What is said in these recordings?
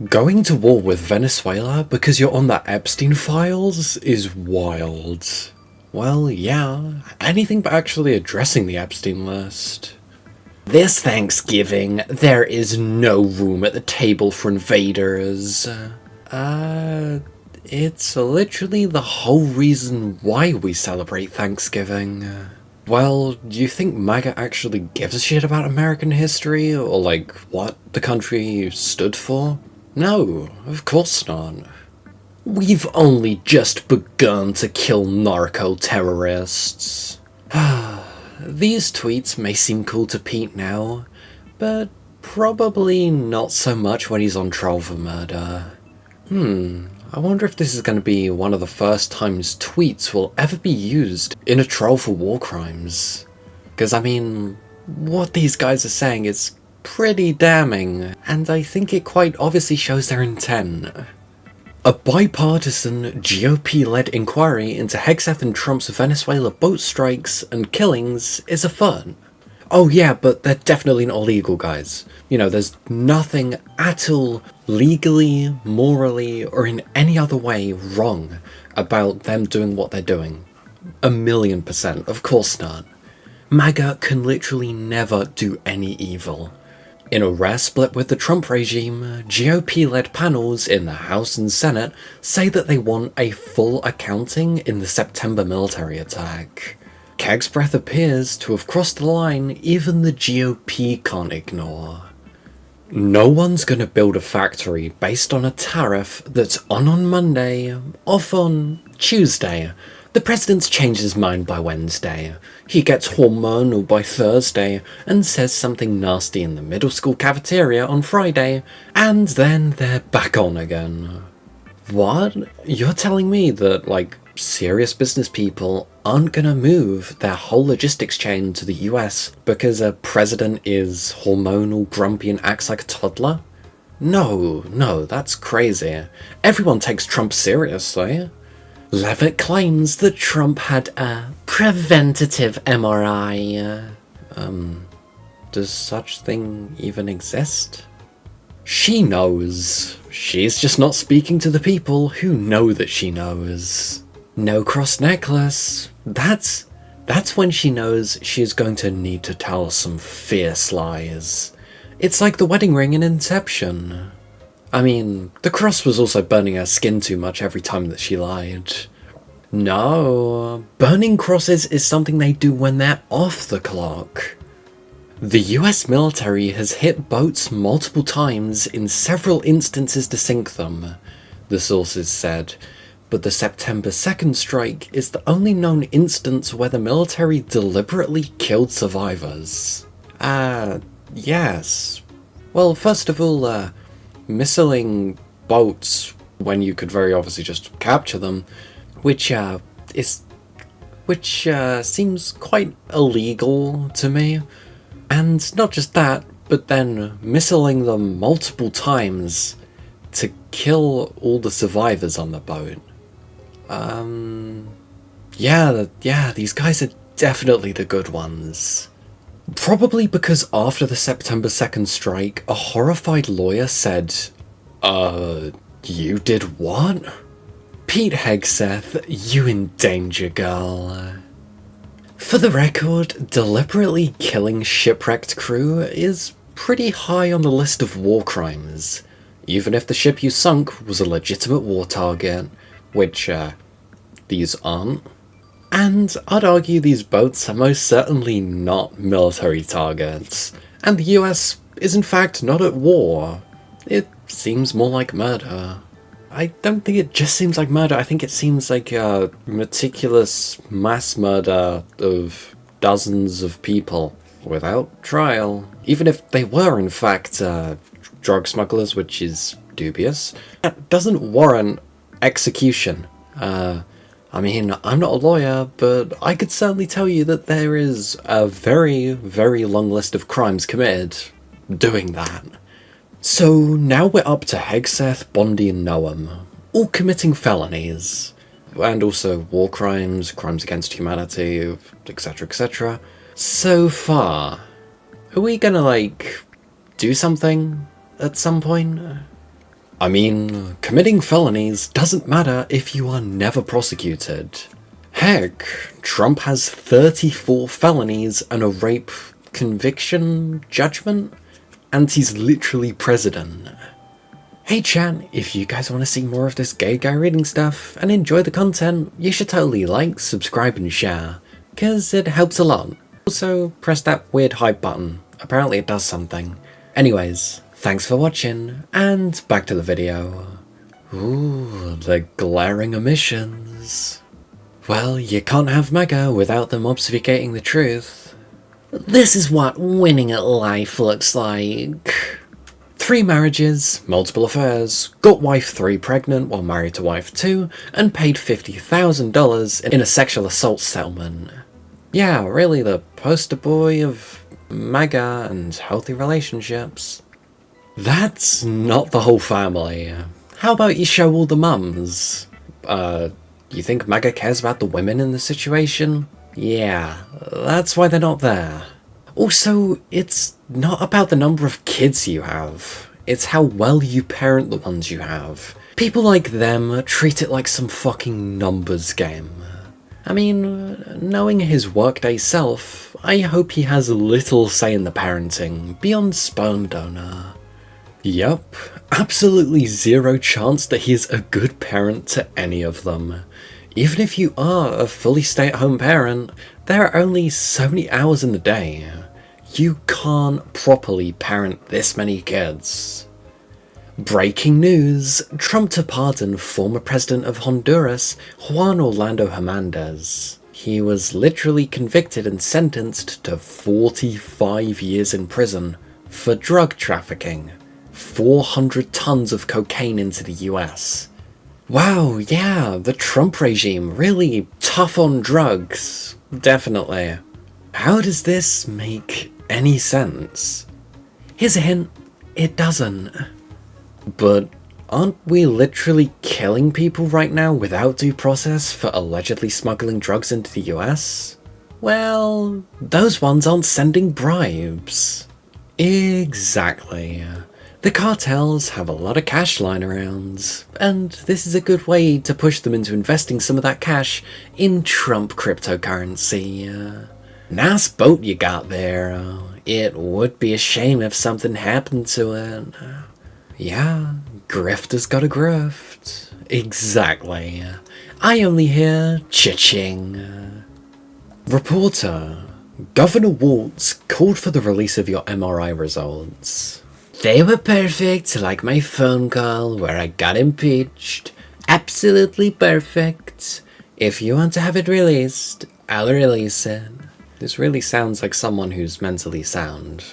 Going to war with Venezuela because you're on the Epstein files is wild. Well, yeah, anything but actually addressing the Epstein list. This Thanksgiving, there is no room at the table for invaders. It's literally the whole reason why we celebrate Thanksgiving. Well, do you think MAGA actually gives a shit about American history, or like, what the country stood for? No, of course not. We've only just begun to kill narco-terrorists. These tweets may seem cool to Pete now, but probably not so much when he's on trial for murder. I wonder if this is going to be one of the first times tweets will ever be used in a trial for war crimes. Because, I mean, what these guys are saying is pretty damning, and I think it quite obviously shows their intent. A bipartisan, GOP-led inquiry into Hegseth and Trump's Venezuela boat strikes and killings is afoot. Oh yeah, but they're definitely not illegal, guys. You know, there's nothing at all legally, morally, or in any other way wrong about them doing what they're doing. 1,000,000%, of course not. MAGA can literally never do any evil. In a rare split with the Trump regime, GOP-led panels in the House and Senate say that they want a full accounting in the September military attack. Keg's breath appears to have crossed the line even the GOP can't ignore. No one's gonna build a factory based on a tariff that's on Monday, off on Tuesday. The president's changed his mind by Wednesday. He gets hormonal by Thursday and says something nasty in the middle school cafeteria on Friday, and then they're back on again. What? You're telling me that, like, serious business people aren't gonna move their whole logistics chain to the US because a president is hormonal, grumpy, and acts like a toddler? No, that's crazy. Everyone takes Trump seriously. Levitt claims that Trump had a preventative MRI. Does such thing even exist? She knows. She's just not speaking to the people who know that she knows. No cross necklace. That's when she knows she's going to need to tell some fierce lies. It's like the wedding ring in Inception. I mean, the cross was also burning her skin too much every time that she lied. No, burning crosses is something they do when they're off the clock. The US military has hit boats multiple times in several instances to sink them, the sources said, but the September 2nd strike is the only known instance where the military deliberately killed survivors. Yes. Well, first of all, missiling boats when you could very obviously just capture them, which seems quite illegal to me. And not just that, but then missiling them multiple times to kill all the survivors on the boat. Yeah, these guys are definitely the good ones. Probably because after the September 2nd strike, a horrified lawyer said, you did what? Pete Hegseth, you in danger, girl. For the record, deliberately killing shipwrecked crew is pretty high on the list of war crimes, even if the ship you sunk was a legitimate war target, which, these aren't. And I'd argue these boats are most certainly not military targets, and the US is in fact not at war. It seems more like murder. I don't think it just seems like murder, I think it seems like a meticulous mass murder of dozens of people without trial. Even if they were in fact drug smugglers, which is dubious, that doesn't warrant execution. I mean, I'm not a lawyer, but I could certainly tell you that there is a very, very long list of crimes committed doing that. So now we're up to Hegseth, Bondi, and Noam, all committing felonies, and also war crimes, crimes against humanity, etc, etc. So far, are we gonna, like, do something at some point? I mean, committing felonies doesn't matter if you are never prosecuted. Heck, Trump has 34 felonies and a rape conviction judgment, and he's literally president. Hey chat, if you guys want to see more of this gay guy reading stuff and enjoy the content, you should totally like, subscribe and share, cause it helps a lot. Also, press that weird hype button, apparently it does something. Anyways, thanks for watching, and back to the video. Ooh, the glaring omissions. Well, you can't have MAGA without them obfuscating the truth. This is what winning at life looks like. 3 marriages, multiple affairs, got wife 3 pregnant while married to wife 2, and paid $50,000 in a sexual assault settlement. Yeah, really the poster boy of MAGA and healthy relationships. That's not the whole family. How about you show all the mums? You think MAGA cares about the women in the situation? Yeah, that's why they're not there. Also, it's not about the number of kids you have, it's how well you parent the ones you have. People like them treat it like some fucking numbers game. I mean, knowing his workday self, I hope he has little say in the parenting, beyond sperm donor. Yup, absolutely zero chance that he is a good parent to any of them. Even if you are a fully stay-at-home parent, there are only so many hours in the day. You can't properly parent this many kids. Breaking news, Trump to pardon former president of Honduras, Juan Orlando Hernandez. He was literally convicted and sentenced to 45 years in prison for drug trafficking. 400 tons of cocaine into the US. Wow, yeah, the Trump regime, really tough on drugs, definitely. How does this make any sense? Here's a hint, it doesn't. But aren't we literally killing people right now without due process for allegedly smuggling drugs into the US? Well, those ones aren't sending bribes. Exactly. The cartels have a lot of cash lying around, and this is a good way to push them into investing some of that cash in Trump cryptocurrency. Nice boat you got there. It would be a shame if something happened to it. Yeah, grifter's got a grift. Exactly. I only hear cha-ching. Reporter, Governor Waltz called for the release of your MRI results. They were perfect, like my phone call where I got impeached. Absolutely perfect. If you want to have it released, I'll release it. This really sounds like someone who's mentally sound.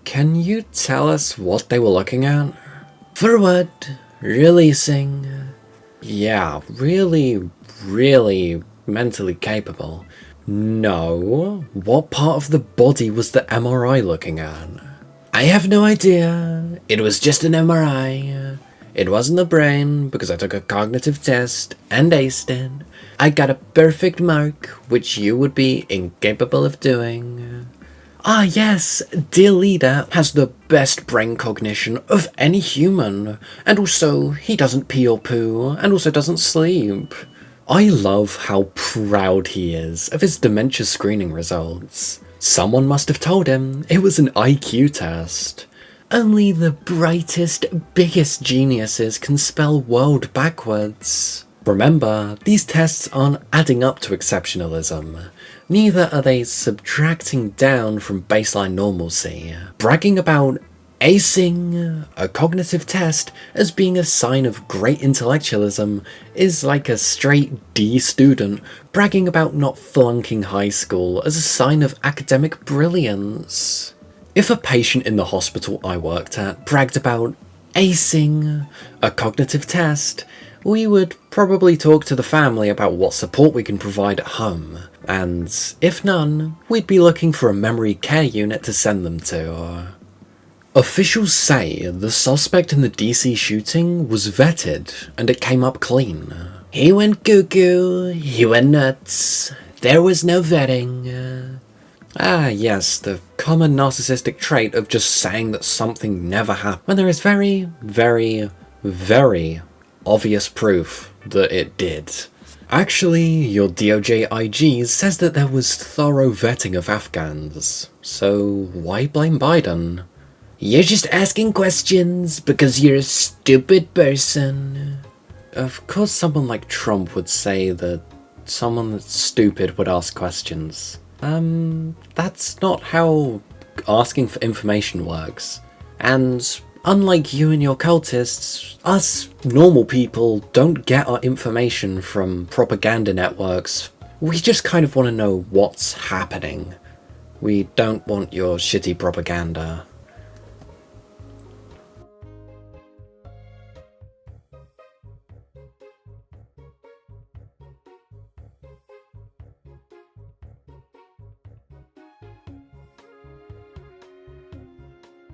Can you tell us what they were looking at? For what? Releasing. Yeah, really mentally capable. No. What part of the body was the MRI looking at? I have no idea. It was just an MRI. It wasn't the brain because I took a cognitive test and aced it. I got a perfect mark, which you would be incapable of doing. Ah yes, dear leader has the best brain cognition of any human, and also he doesn't pee or poo, and also doesn't sleep. I love how proud he is of his dementia screening results. Someone must have told him it was an IQ test. Only the brightest, biggest geniuses can spell world backwards. Remember, these tests aren't adding up to exceptionalism. Neither are they subtracting down from baseline normalcy. Bragging about acing a cognitive test as being a sign of great intellectualism is like a straight D student bragging about not flunking high school as a sign of academic brilliance. If a patient in the hospital I worked at bragged about acing a cognitive test, we would probably talk to the family about what support we can provide at home, and if none, we'd be looking for a memory care unit to send them to. Officials say the suspect in the DC shooting was vetted and it came up clean. He went cuckoo, he went nuts, there was no vetting. Ah yes, the common narcissistic trait of just saying that something never happened when there is very very obvious proof that it did. Actually, your DOJ IG says that there was thorough vetting of Afghans, so why blame Biden? You're just asking questions because you're a stupid person. Of course someone like Trump would say that someone that's stupid would ask questions. That's not how asking for information works. And unlike you and your cultists, us normal people don't get our information from propaganda networks. We just kind of want to know what's happening. We don't want your shitty propaganda.